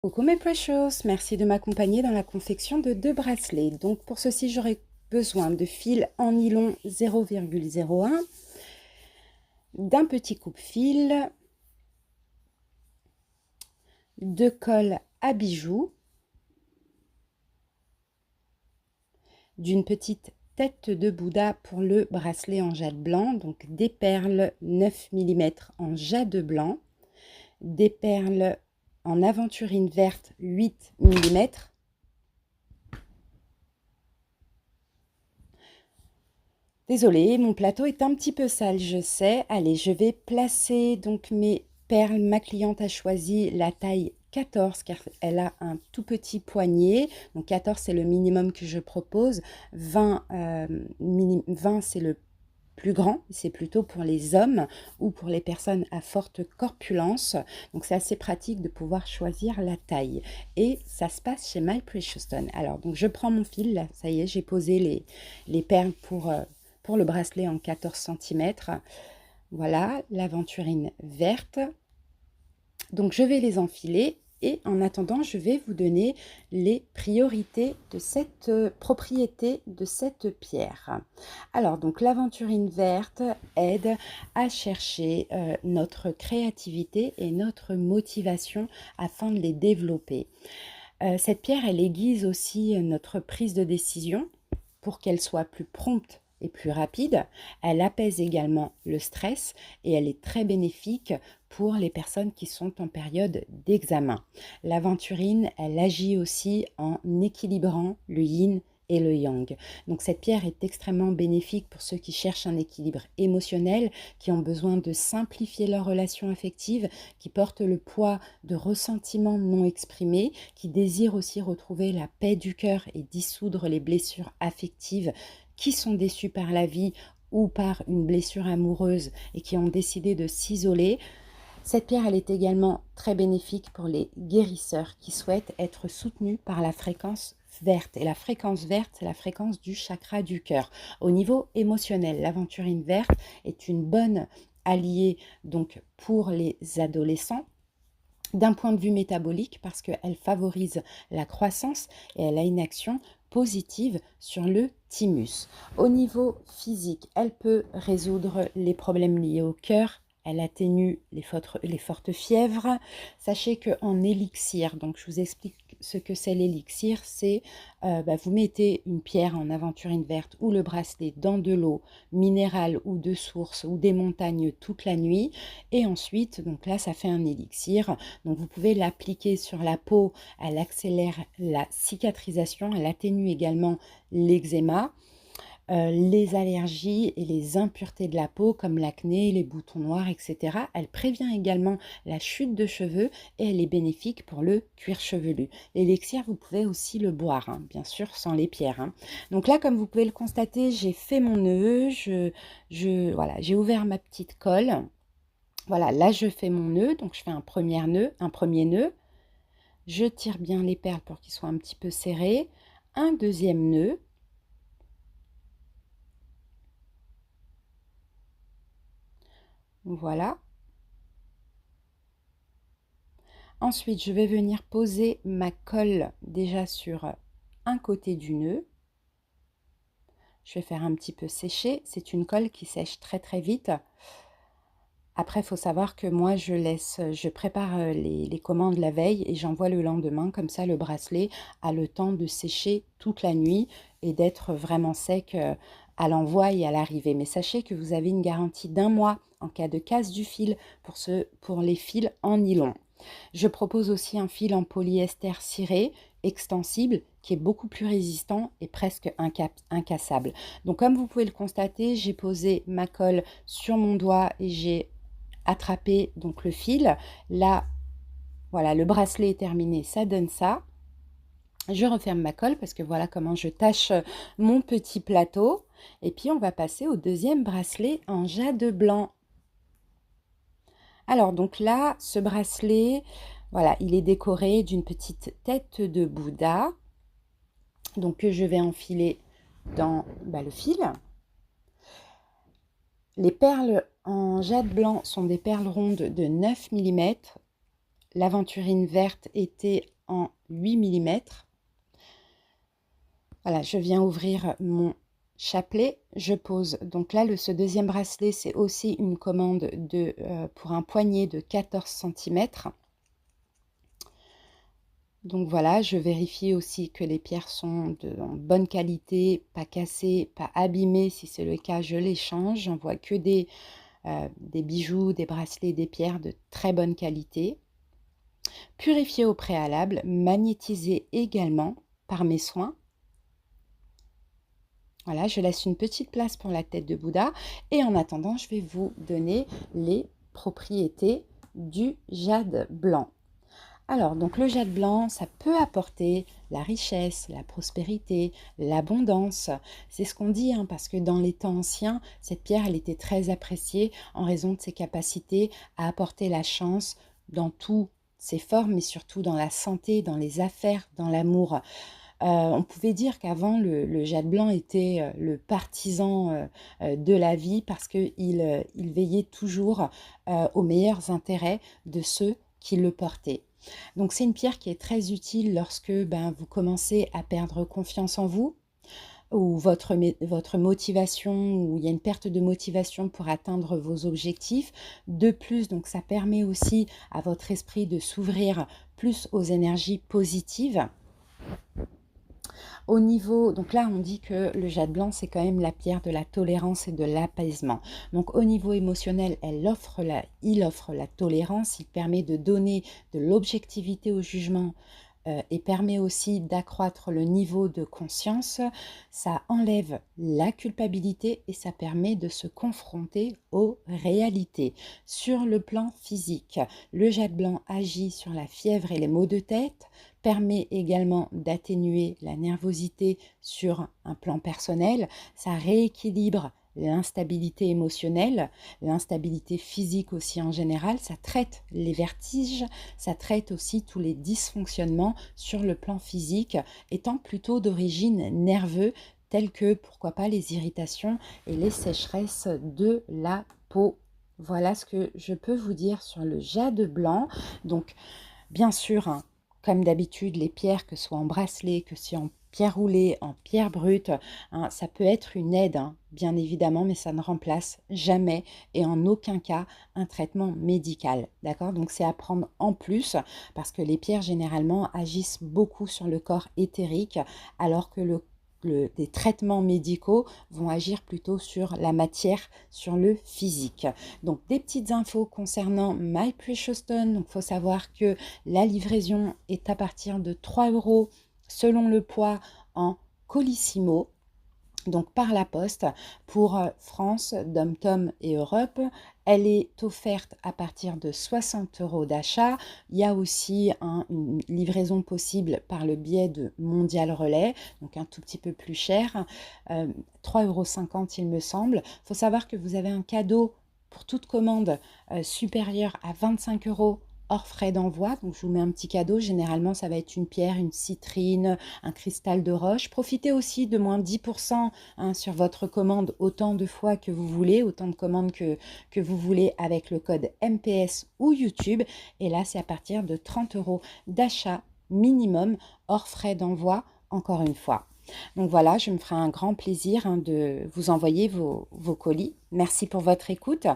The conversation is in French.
Coucou mes precious, merci de m'accompagner dans la confection de 2 bracelets. Donc pour ceci, j'aurai besoin de fil en nylon 0,01, d'un petit coupe-fil, de colle à bijoux, d'une petite tête de Bouddha pour le bracelet en jade blanc, donc des perles 9 mm en jade blanc, des perles en aventurine verte 8 mm. Désolée, mon plateau est un petit peu sale, je sais. Allez, je vais placer donc mes perles. Ma cliente a choisi la taille 14 car elle a un tout petit poignet. Donc 14, c'est le minimum que je propose. 20, 20 c'est le plus grand. C'est plutôt pour les hommes ou pour les personnes à forte corpulence. Donc c'est assez pratique de pouvoir choisir la taille. Et ça se passe chez My Precious Stone. Alors, donc je prends mon fil. Là, ça y est, j'ai posé les perles pour le bracelet en 14 centimètres. Voilà, l'aventurine verte. Donc je vais les enfiler et en attendant, je vais vous donner les priorités de cette propriété de cette pierre. Alors donc l'aventurine verte aide à chercher notre créativité et notre motivation afin de les développer. Cette pierre, elle aiguise aussi notre prise de décision pour qu'elle soit plus prompte et plus rapide. Elle apaise également le stress et elle est très bénéfique pour les personnes qui sont en période d'examen. L'aventurine, elle agit aussi en équilibrant le yin et le yang. Donc cette pierre est extrêmement bénéfique pour ceux qui cherchent un équilibre émotionnel, qui ont besoin de simplifier leurs relations affectives, qui portent le poids de ressentiments non exprimés, qui désirent aussi retrouver la paix du cœur et dissoudre les blessures affectives, qui sont déçus par la vie ou par une blessure amoureuse et qui ont décidé de s'isoler. Cette pierre, elle est également très bénéfique pour les guérisseurs qui souhaitent être soutenus par la fréquence verte. Et la fréquence verte, c'est la fréquence du chakra du cœur. Au niveau émotionnel, l'aventurine verte est une bonne alliée donc pour les adolescents. D'un point de vue métabolique, parce qu'elle favorise la croissance et elle a une action positive sur le thymus. Au niveau physique, elle peut résoudre les problèmes liés au cœur, elle atténue les fortes fièvres. Sachez qu'en élixir, donc je vous explique ce que c'est l'élixir, c'est vous mettez une pierre en aventurine verte ou le bracelet dans de l'eau minérale ou de source ou des montagnes toute la nuit et ensuite, donc là ça fait un élixir. Donc vous pouvez l'appliquer sur la peau, elle accélère la cicatrisation, elle atténue également l'eczéma, les allergies et les impuretés de la peau comme l'acné, les boutons noirs, etc. Elle prévient également la chute de cheveux et elle est bénéfique pour le cuir chevelu. L'élixir, vous pouvez aussi le boire, hein, bien sûr sans les pierres. Hein. Donc là, comme vous pouvez le constater, j'ai fait mon nœud, voilà, j'ai ouvert ma petite colle. Voilà, là je fais mon nœud, donc je fais un premier nœud. Je tire bien les perles pour qu'ils soient un petit peu serrés. Un deuxième nœud. Voilà. Ensuite, je vais venir poser ma colle déjà sur un côté du nœud. Je vais faire un petit peu sécher. C'est une colle qui sèche très très vite. Après, il faut savoir que moi, je prépare les commandes la veille et j'envoie le lendemain. Comme ça, le bracelet a le temps de sécher toute la nuit et d'être vraiment sec à l'envoi et à l'arrivée. Mais sachez que vous avez une garantie d'1 mois en cas de casse du fil pour les fils en nylon. Je propose aussi un fil en polyester ciré extensible qui est beaucoup plus résistant et presque incassable. Donc comme vous pouvez le constater, j'ai posé ma colle sur mon doigt et j'ai attrapé donc le fil. Là, voilà, le bracelet est terminé, ça donne ça. Je referme ma colle parce que voilà comment je tâche mon petit plateau. Et puis on va passer au deuxième bracelet en jade blanc. Alors donc là, ce bracelet, voilà, il est décoré d'une petite tête de Bouddha. Donc que je vais enfiler dans le fil. Les perles en jade blanc sont des perles rondes de 9 mm. l'aventurine verte était en 8 millimètres. Voilà, je viens ouvrir mon chapelet, je pose. Donc là, ce deuxième bracelet, c'est aussi une commande pour un poignet de 14 centimètres. Donc voilà, je vérifie aussi que les pierres sont en bonne qualité, pas cassées, pas abîmées. Si c'est le cas, je les change. J'envoie que des bijoux, des bracelets, des pierres de très bonne qualité. Purifier au préalable, magnétiser également par mes soins. Voilà, je laisse une petite place pour la tête de Bouddha. Et en attendant, je vais vous donner les propriétés du jade blanc. Alors, donc le jade blanc, ça peut apporter la richesse, la prospérité, l'abondance. C'est ce qu'on dit, hein, parce que dans les temps anciens, cette pierre, elle était très appréciée en raison de ses capacités à apporter la chance dans toutes ses formes, mais surtout dans la santé, dans les affaires, dans l'amour. On pouvait dire qu'avant, le jade blanc était le partisan de la vie parce qu'il veillait toujours aux meilleurs intérêts de ceux qui le portaient. Donc c'est une pierre qui est très utile lorsque vous commencez à perdre confiance en vous, ou votre motivation, ou il y a une perte de motivation pour atteindre vos objectifs. De plus, donc ça permet aussi à votre esprit de s'ouvrir plus aux énergies positives. Au niveau, donc là on dit que le jade blanc c'est quand même la pierre de la tolérance et de l'apaisement. Donc au niveau émotionnel, il offre la tolérance, il permet de donner de l'objectivité au jugement et permet aussi d'accroître le niveau de conscience. Ça enlève la culpabilité et ça permet de se confronter aux réalités. Sur le plan physique, le jade blanc agit sur la fièvre et les maux de tête, permet également d'atténuer la nervosité sur un plan personnel, ça rééquilibre l'instabilité émotionnelle, l'instabilité physique aussi en général, ça traite les vertiges, ça traite aussi tous les dysfonctionnements sur le plan physique, étant plutôt d'origine nerveuse, tels que, pourquoi pas, les irritations et les sécheresses de la peau. Voilà ce que je peux vous dire sur le jade blanc. Donc, bien sûr, hein, comme d'habitude, les pierres, que ce soit en bracelet, que ce soit en pierre roulée, en pierre brute, hein, ça peut être une aide, hein, bien évidemment, mais ça ne remplace jamais et en aucun cas un traitement médical. D'accord? Donc c'est à prendre en plus parce que les pierres généralement agissent beaucoup sur le corps éthérique alors que des traitements médicaux vont agir plutôt sur la matière, sur le physique. Donc des petites infos concernant My Precious Stone. Donc il faut savoir que la livraison est à partir de 3 € selon le poids en colissimo, donc par la poste, pour France, Dom-Tom et Europe. Elle est offerte à partir de 60 € d'achat. Il y a aussi une livraison possible par le biais de Mondial Relais, donc un tout petit peu plus cher, 3,50 € il me semble. Il faut savoir que vous avez un cadeau pour toute commande supérieure à 25 € hors frais d'envoi. Donc je vous mets un petit cadeau, généralement ça va être une pierre, une citrine, un cristal de roche. Profitez aussi de moins 10% sur votre commande autant de fois que vous voulez, autant de commandes que vous voulez avec le code MPS ou YouTube. Et là c'est à partir de 30 € d'achat minimum hors frais d'envoi, encore une fois. Donc voilà, je me ferai un grand plaisir de vous envoyer vos colis. Merci pour votre écoute